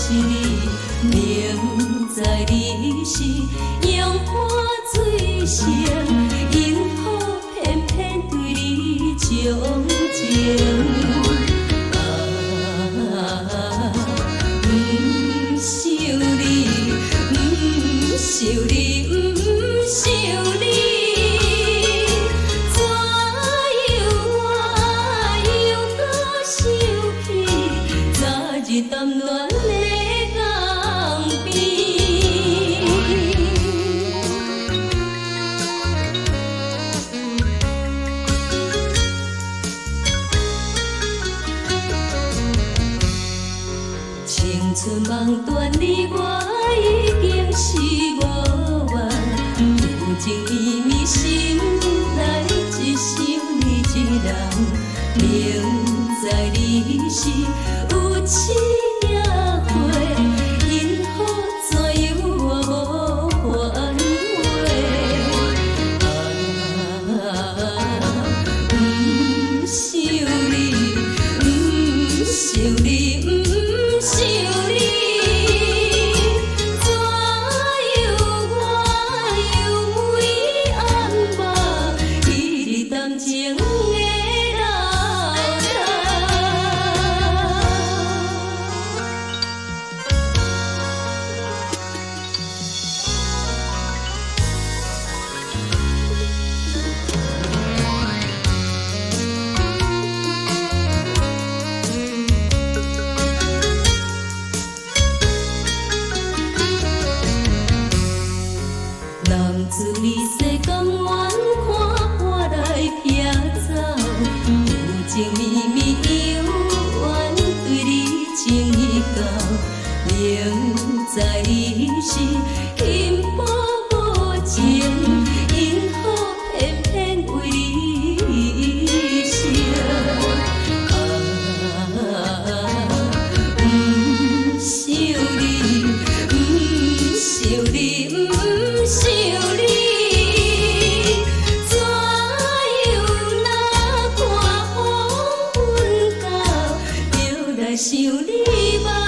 是你，明知你是用破水性，因何偏偏对你钟情？不想你，不想你，不想你。淡暖的港边，青春梦断，你我已经是无缘，有情意迷心内，一想你一人，明知你是有情。自你世甘愿看破来撇走，有情绵绵犹原对你情意厚，明知你是幸福无情，因何偏偏为你伤？不想你，不想你，不想你。想你吧。